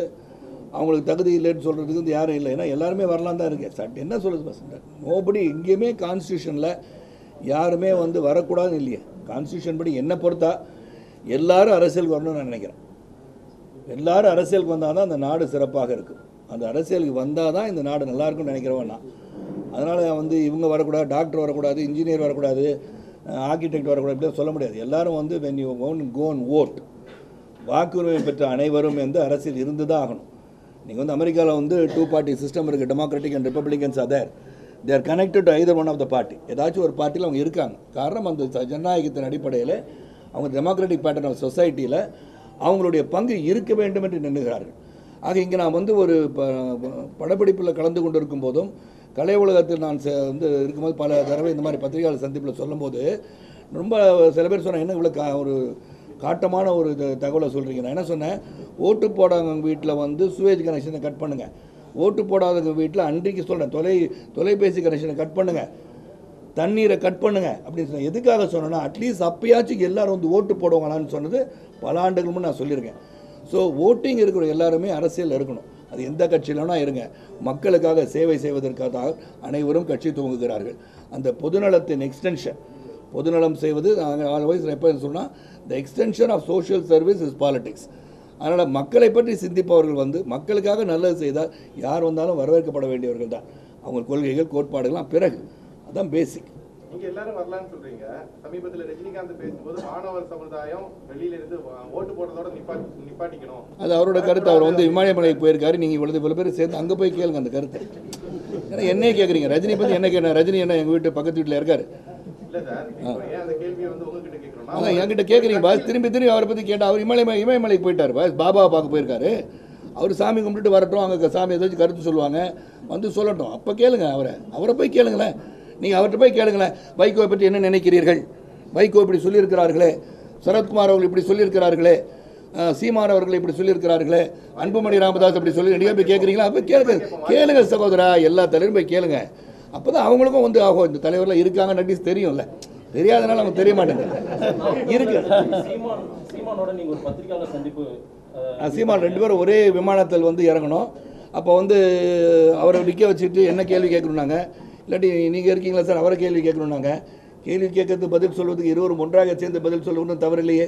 அவங்களுக்கு தகுதி இல்லைன்னு சொல்கிறதுக்கு வந்து யாரும் இல்லை. ஏன்னா எல்லாருமே வரலாம் தான் இருக்கு. சட் என்ன சொல்லுது பசங்க, நோபடி எங்கேயுமே கான்ஸ்டியூஷனில் யாருமே வந்து வரக்கூடாதுன்னு இல்லையே. கான்ஸ்டியூஷன் படி என்னை பொறுத்தா எல்லாரும் அரசியலுக்கு வரணும்னு நான் நினைக்கிறேன். எல்லாரும் அரசியலுக்கு வந்தால் தான் அந்த நாடு சிறப்பாக இருக்கும். அந்த அரசியலுக்கு வந்தால் தான் இந்த நாடு நல்லா இருக்கும்னு நினைக்கிறவன் நான். அதனால் வந்து இவங்க வரக்கூடாது, டாக்டர் வரக்கூடாது, இன்ஜினியர் வரக்கூடாது, ஆர்கிடெக்ட் வரக்கூடாது, இப்படி சொல்ல முடியாது. எல்லாரும் வந்து when you go and vote, வாக்குரிமை பெற்ற அனைவரும் வந்து அரசியல் இருந்து தான் ஆகணும். நீங்கள் வந்து அமெரிக்காவில் வந்து 2 பார்ட்டி சிஸ்டம் இருக்குது, democratic and republicans other. They are connected to either one of the party. ஏதாச்சும் ஒரு பார்ட்டியில் அவங்க இருக்காங்க. காரணம் அந்த ஜனநாயகத்தின் அடிப்படையில் அவங்க டெமோக்ராட்டிக் பேட்டர்ன் ஆஃப் சொசைட்டியில் அவங்களுடைய பங்கு இருக்க வேண்டும் என்று நினைக்கிறார்கள். ஆக இங்கே நான் வந்து ஒரு படப்பிடிப்பில் கலந்து கொண்டு இருக்கும் போதும், கலை உலகத்தில் நான் வந்து இருக்கும்போது பல தடவை இந்த மாதிரி பத்திரிகையாளர் சந்திப்பில் சொல்லும்போது ரொம்ப சில பேர் சொன்னாங்க, என்ன இவ்வளோ ஒரு காட்டமான ஒரு தகவலை சொல்கிறீங்க. நான் என்ன சொன்னேன், ஓட்டு போடாதவங்க வீட்டில் வந்து சுவேஜ் கனெக்ஷனை கட் பண்ணுங்கள், ஓட்டு போடாதவங்க வீட்டில் அன்றைக்கு சொல்கிறேன் தொலைபேசி கனெக்ஷனை கட் பண்ணுங்கள், தண்ணீரை கட் பண்ணுங்க அப்படின்னு சொன்னேன். எதுக்காக சொன்னேன்னா, அட்லீஸ்ட் அப்பயாச்சும் எல்லாரும் வந்து ஓட்டு போடுவாங்களான்னு சொன்னது பல ஆண்டுகள் முன்னே நான் சொல்லியிருக்கேன். ஸோ ஓட்டிங் இருக்கிற எல்லாருமே அரசியல் இருக்கணும். அது எந்த கட்சியிலனா இருங்க, மக்களுக்காக சேவை செய்வதற்காக அனைவரும் கட்சி துவங்குகிறார்கள். அந்த பொதுநலத்தின் எக்ஸ்டென்ஷன், பொதுநலம் செய்வது ஆல்வைஸ் எப்போ சொன்னால் the extension of social service is politics. அதனால் மக்களை பற்றி சிந்திப்பவர்கள் வந்து மக்களுக்காக நல்லது செய்தால் யார் வந்தாலும் வரவேற்கப்பட வேண்டியவர்கள் தான். அவங்க கொள்கைகள் கோட்பாடுகள்லாம் பிறகு அதான் பேசிக். நீங்க எல்லாரும் வரலான்னு சொல்றீங்க. சமீபத்தில் ரஜினிகாந்த் பேசும்போது மாணவர் சமுதாயம் வெளியில இருந்து ஓட்டு போடுறதோட நிப்பாட்டிக்கணும், அது அவரோட கருத்து. அவர் வந்து இமயமலைக்கு போயிருக்காரு. நீங்கள் இவ்வளவு பேர் சேர்ந்து அங்கே போய் கேளுங்க அந்த கருத்தை. ஏன்னா என்னையே கேட்குறீங்க, ரஜினி பற்றி என்ன கேட்க, ரஜினி என்ன எங்கள் வீட்டு பக்கத்து வீட்டில் இருக்காரு. இல்ல சார், ஏன் அந்த கேள்வியை வந்து உங்ககிட்ட கேட்கணும்? அதான் என்கிட்ட கேட்குறீங்க பாஸ், திரும்பி அவரை பற்றி கேட்டால் அவர் இமயமலைக்கு போயிட்டார் பாஸ், பாபாவை பார்க்க போயிருக்காரு. அவர் சாமி கும்பிட்டுட்டு வரட்டும், அங்கே சாமி ஏதாச்சும் கருத்து சொல்லுவாங்க, வந்து சொல்லட்டும், அப்போ கேளுங்க அவரை போய் கேளுங்களேன். நீங்கள் அவர்கிட்ட போய் கேளுங்களேன், வைகோவை பற்றி என்ன நினைக்கிறீர்கள், வைகோ இப்படி சொல்லியிருக்கிறார்களே, சரத்குமார் அவர்கள் இப்படி சொல்லியிருக்கிறார்களே, சீமான் அவர்கள் இப்படி சொல்லியிருக்கிறார்களே, அன்புமணி ராமதாஸ் இப்படி சொல்லி நீங்கள் போய் கேட்குறீங்களா? அப்போ கேளுங்க சகோதரா, எல்லா தலைவரும் போய் கேளுங்க. அப்போ தான் அவங்களுக்கும் வந்து ஆகும், இந்த தலைவரில் இருக்காங்க நட்டிஸ் தெரியும்ல, தெரியாதனால அவங்க தெரிய மாட்டேங்குது. இருக்கு சீமானோட நீங்கள் ஒரு பத்திரிகையாளர் சந்திப்பு, சீமான் 2 பேரும் ஒரே விமானத்தில் வந்து இறங்கணும். அப்போ வந்து அவரை நிற்க வச்சுட்டு என்ன கேள்வி கேட்கணுன்னாங்க, இல்லாட்டி நீங்கள் இருக்கீங்களா சார் அவரை கேள்வி கேட்கணுன்னாங்க. கேள்வி கேட்கறது பதில் சொல்வதுக்கு இருவரும் ஒன்றாக சேர்ந்து பதில் சொல்லுவது தவறில்லையே.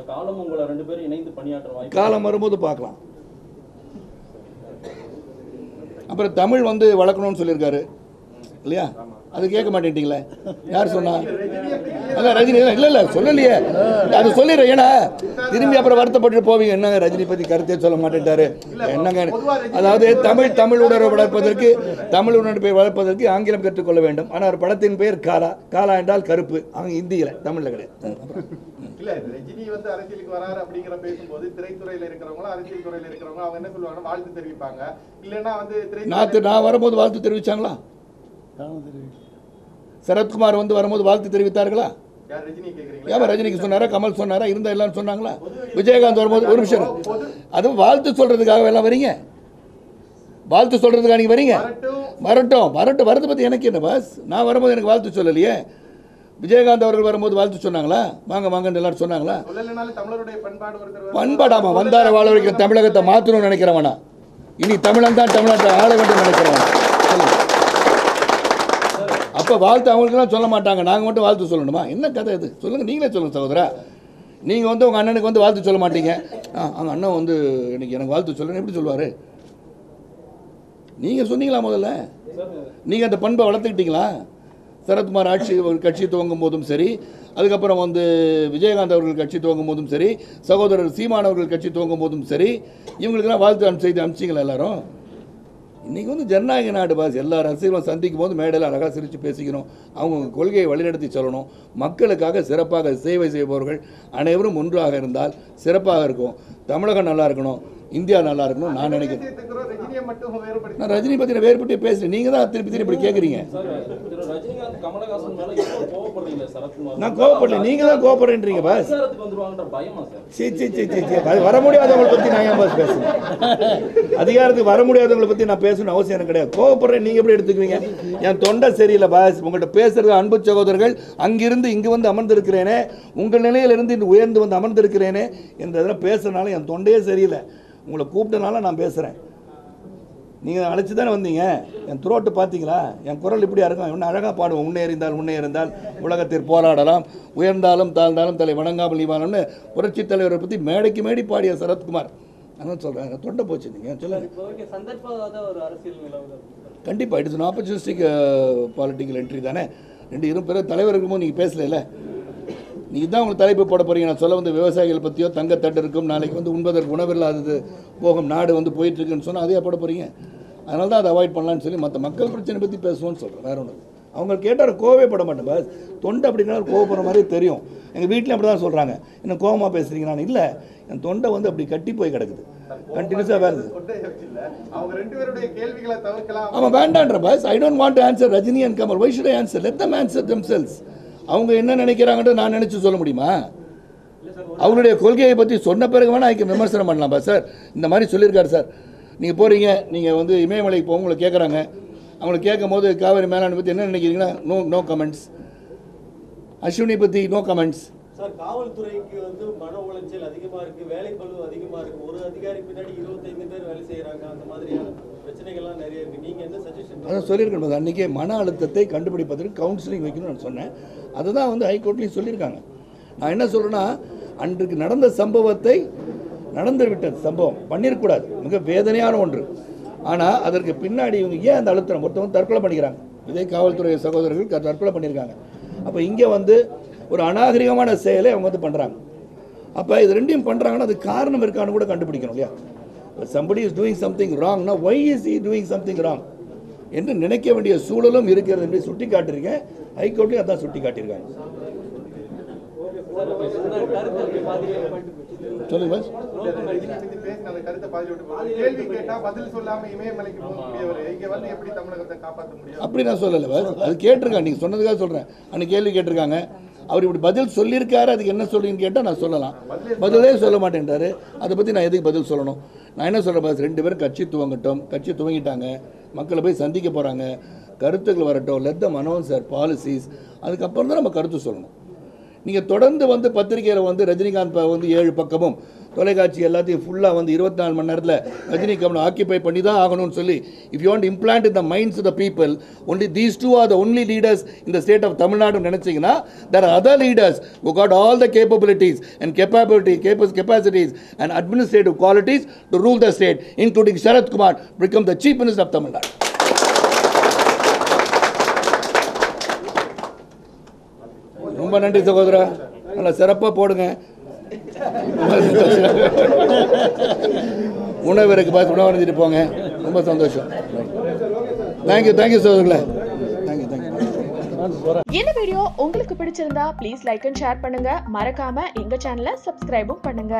காலம் உங்களை 2 பேரும் இணைந்து பணியாற்ற காலம் வரும்போது பார்க்கலாம். அப்புறம் தமிழ் வந்து வளர்க்கணும்னு சொல்லியிருக்காரு இல்லையா, அது கேட்க மாட்டேன்ட்டீங்களே, யார் சொன்னா? அதான் ரஜினி இல்லை சொல்லலையே, அது சொல்லிடுறேன். ஏன்னா திரும்பி அப்புறம் வருத்தப்பட்டு போவீங்க, என்னங்க ரஜினி பற்றி கருத்தே சொல்ல மாட்டேன்ட்டாரு என்னங்க. அதாவது தமிழ் உணர்வை வளர்ப்பதற்கு ஆங்கிலம் கற்றுக்கொள்ள வேண்டும். ஆனால் ஒரு படத்தின் பெயர் காலா என்றால் கருப்பு, அங்கே இந்தியில், தமிழில் கிடையாது. இல்ல, ரஜினி வந்து அரசியலுக்கு வராரு அப்படிங்கிற பேசும்போது திரைத்துறையில இருக்கிறவங்க, அரசியல் துறையில இருக்கிறவங்க அவங்க என்ன சொல்லுவாங்க, வாழ்த்து தெரிவிப்பாங்க. இல்லைன்னா வந்து நான் வரும்போது வாழ்த்து தெரிவிச்சாங்களா? சரத்குமார் வந்து வரும்போது வாழ்த்து தெரிவித்தார்களா? யார் ரஜினி கேக்குறீங்களா? ஏன் ரஜினிக்கு சொன்னாரா, கமல் சொன்னாரா, இருந்தா எல்லாரும் சொன்னாங்களா? விஜயகாந்த் வரும்போது ஒரு நிமிஷம், அது வாழ்த்து சொல்றதுக்காக எல்லாம் வரீங்க, வாழ்த்து சொல்றதுக்காக நீங்க வரீங்க. வரட்டும் வரட்டும், வரது பத்தி எனக்கு என்ன பாஸ், நான் வரும்போது எனக்கு வாழ்த்து சொல்லலையே. விஜயகாந்த் அவர்கள் வரும்போது வாழ்த்து சொன்னாங்களா, வாங்க வாங்கன்னு எல்லாரும் சொன்னாங்களா? பண்பாடாமா வந்தார வாழ வைக்கிற தமிழகத்தை மாற்றணும்னு நினைக்கிறவனா, இனி தமிழன் தான் தமிழகத்தை ஆள வேண்டும் நினைக்கிறவனா? அப்போ வாழ்த்து அவங்களுக்குலாம் சொல்ல மாட்டாங்க, நாங்கள் மட்டும் வாழ்த்து சொல்லணுமா? என்ன கதை இது சொல்லுங்கள், நீங்களே சொல்லுங்கள் சகோதரா. நீங்கள் வந்து உங்கள் அண்ணனுக்கு வந்து வாழ்த்து சொல்ல மாட்டீங்க, அவங்க அண்ணன் வந்து எனக்கு வாழ்த்து சொல்லணும் எப்படி சொல்லுவார்? நீங்கள் சொன்னீங்களா முதல்ல? நீங்கள் அந்த பண்பை வளர்த்துக்கிட்டீங்களா? சரத்குமார் ஆட்சி கட்சி துவங்கும் போதும் சரி, அதுக்கப்புறம் வந்து விஜயகாந்த் அவர்கள் கட்சி துவங்கும் போதும் சரி, சகோதரர் சீமான் அவர்கள் கட்சி துவங்கும் போதும் சரி, இவங்களுக்கெல்லாம் வாழ்த்து செய்து அனுப்பிச்சிங்களா எல்லாரும்? இன்றைக்கி வந்து ஜனநாயக நாடு பாஸ், எல்லா ரசிகர்களும் சந்திக்கும் போது மேடையில் அழகாக சிரித்து பேசிக்கணும், அவங்க கொள்கையை வழிநடத்தி சொல்லணும். மக்களுக்காக சிறப்பாக சேவை செய்பவர்கள் அனைவரும் ஒன்றாக இருந்தால் சிறப்பாக இருக்கும். தமிழகம் நல்லா இருக்கணும், இந்தியா நல்லா இருக்கணும் நான் நினைக்கிறேன். நான் ரஜினி பற்றி நான் வேறுபட்டு பேசுகிறேன், நீங்கள் தான் திருப்பி திருப்பி இப்படி கேட்குறீங்க. நான் கோவப்படல, நீங்கள் தான் கோவப்படுறீங்க பாஸ். வர முடியாதவங்களை பற்றி நான் ஏன் பாஸ் பேசுகிறேன்? அதிகாரத்துக்கு வர முடியாதவங்களை பற்றி நான் பேசணும்னு அவசியம் எனக்கு கிடையாது. கோவப்படுறேன் நீங்கள் எப்படி எடுத்துக்குவீங்க? என் தொண்டை சரியில்லை பாஸ், உங்கள்கிட்ட பேசுறது அன்பு சகோதரர்கள் அங்கிருந்து இங்கு வந்து அமர்ந்திருக்கிறேனே, உங்கள் நிலையிலிருந்து இன்று உயர்ந்து வந்து அமர்ந்திருக்கிறேனே என்ற இதெல்லாம் பேசுறதுனால என் தொண்டையே சரியில்லை. உங்களை கூப்பிட்டனால நான் பேசுகிறேன், நீங்கள் அழைச்சி தானே வந்தீங்க. என் த்ரோட்டு பார்த்தீங்களா, என் குரல் இப்படியா இருக்கும்? இன்னும் அழகாக பாடுவோம், முன்னே இருந்தால் உலகத்தில் போராடலாம், உயர்ந்தாலும் தாழ்ந்தாலும் தலை வணங்காமல் நீவானம்னு புரட்சி தலைவரை பற்றி மேடைக்கு மேடி பாடிய சரத்குமார். அதான் சொல்கிறேன், தொண்டை போச்சு. நீங்கள் சொல்லுங்கள். கண்டிப்பாக it's an opportunistic political entry தானே. ரெண்டு இரும் பிற தலைவர் இருக்கும்போது நீங்கள் பேசல, நீங்கள் தான் உங்களுக்கு தலைப்பு போட போகிறீங்க. நான் சொல்ல வந்து விவசாயிகள் பற்றியோ தங்கத்தட்டு இருக்கும், நாளைக்கு வந்து உண்பதற்கு உணவில்லாதது போகும் நாடு வந்து போயிட்டுருக்குன்னு சொன்னால் அதையே போட போகிறீங்க. அதனால தான் அதை அவாய்ட் பண்ணலான்னு சொல்லி மற்ற மக்கள் பிரச்சனை பற்றி பேசுவோன்னு சொல்கிறேன், வேறு ஒன்று. அவங்க கேட்டால் கோவமே பட மாட்டேன் பாஸ், தொண்டை அப்படின்னா கோவப்படுற மாதிரி தெரியும். எங்கள் வீட்டில் அப்படி தான் சொல்கிறாங்க, இன்னும் கோவமாக பேசுகிறீங்க. நான் இல்லை, என் தொண்டை வந்து அப்படி கட்டி போய் கிடக்குது, கண்டினியூஸாக வேறு. ஆமாம் வேண்டான்ற boss, I don't want to answer Rajini and Kamal. Why should I answer? Let them answer themselves. அவங்க என்ன நினைக்கிறாங்கன்ற நான் நினச்சி சொல்ல முடியுமா? அவங்களுடைய கொள்கையை பற்றி சொன்ன பிறகு வேணால் அதுக்கு விமர்சனம் பண்ணலாம்பா. சார் இந்த மாதிரி சொல்லியிருக்காரு சார், நீங்கள் போகிறீங்க, நீங்கள் வந்து இமயமலைக்கு போக உங்களை கேட்குறாங்க, அவங்களை கேட்கும் போது காவேரி மேலாண்மை பற்றி என்ன நினைக்கிறீங்கன்னா நோ கமெண்ட்ஸ். அஸ்வினி பற்றி நோ கமெண்ட்ஸ். சார் காவல்துறைக்கு வந்து மன உளைச்சல் அதிகமாக இருக்குது, வேலைப்பளு அதிகமாக இருக்குது, ஒரு அதிகாரி பின்னாடி 25 பேர் வேலை செய்கிறாங்க, அந்த மாதிரியான பிரச்சனைகள்லாம் நிறைய இருக்குது. நீங்கள் என்ன சஜஷன்? அதான் சொல்லியிருக்கேன், அன்றைக்கே மன அழுத்தத்தை கண்டுபிடிப்பதற்கு கவுன்சிலிங் வைக்கணும்னு நான் சொன்னேன். அதுதான் வந்து ஹைகோர்ட்லேயும் சொல்லியிருக்காங்க. நான் என்ன சொல்கிறேன்னா, அன்றைக்கு நடந்த சம்பவத்தை நடந்துவிட்ட சம்பவம் பண்ணிடக்கூடாது, மிக வேதனையான ஒன்று. ஆனால் அதற்கு பின்னாடி இவங்க ஏன் அந்த அழுத்தம், ஒருத்தவங்க தற்கொலை பண்ணிக்கிறாங்க, இதே காவல்துறை சகோதரர்கள் தற்கொலை பண்ணியிருக்காங்க. அப்போ இங்கே வந்து ஒரு அநாகரிகமான செயலை அவங்க வந்து பண்ணுறாங்க. அப்போ இது ரெண்டையும் பண்ணுறாங்கன்னா அது காரணம் இருக்கான்னு கூட கண்டுபிடிக்கணும் இல்லையா? somebody is doing something wrong, now why is he doing something wrong என்று நினைக்க வேண்டிய சூழலும் இருக்கிறது என்று சுட்டி காட்டியிருக்கேன். ஹைகோர்ட்லையும் அதான் சுட்டி காட்டியிருக்காங்க. சொல்லுங்க பாஸ். அப்படி நான் சொல்லலை பாஸ், அது கேட்டிருக்காங்க, நீங்கள் சொன்னதுக்காக சொல்கிறேன். அன்னைக்கு கேள்வி கேட்டிருக்காங்க, அவர் இப்படி பதில் சொல்லியிருக்காரு, அதுக்கு என்ன சொல்லுன்னு கேட்டால் நான் சொல்லலாம், பதிலே சொல்ல மாட்டேன்றாரு. அதை பற்றி நான் எதுக்கு பதில் சொல்லணும்? நான் என்ன சொல்கிறேன் பாஸ், ரெண்டு பேரும் கட்சி துவங்கட்டும், கட்சி துவங்கிட்டாங்க, மக்களை போய் சந்திக்க போகிறாங்க, கருத்துக்கள் வரட்டும், let them announce their policies, அதுக்கப்புறம் தான் நம்ம கருத்து சொல்லணும். நீங்கள் தொடர்ந்து வந்து பத்திரிகையில் வந்து ரஜினிகாந்த் வந்து 7 பக்கமும் தொலைக்காட்சி எல்லாத்தையும் ஃபுல்லாக வந்து 24 மணி நேரத்தில் ரஜினி கமல் ஆக்கியபை பண்ணி தான் ஆகணும்னு சொல்லி, if you want to implant in the minds of the people only these two are the only leaders in the state of Tamil Nadu நினைச்சிங்கன்னா, there are other leaders who got all the capabilities and capacities and administrative qualities to rule the state, including Sharath Kumar become the chief minister of Tamil Nadu. ரொம்ப நன்றி சகோதரா, நல்லா சிறப்பாக போடுங்க. உணவு இருக்கு pass, உணவு அணிஞ்சிட்டு போங்க, ரொம்ப சந்தோஷம். தேங்க்யூ சகோதரர்களே, தேங்க்யூ. இந்த வீடியோ உங்களுக்கு பிடிச்சிருந்தா ப்ளீஸ் லைக் அண்ட் ஷேர் பண்ணுங்க, மறக்காம எங்க சேனலை சப்ஸ்கிரைபும் பண்ணுங்க.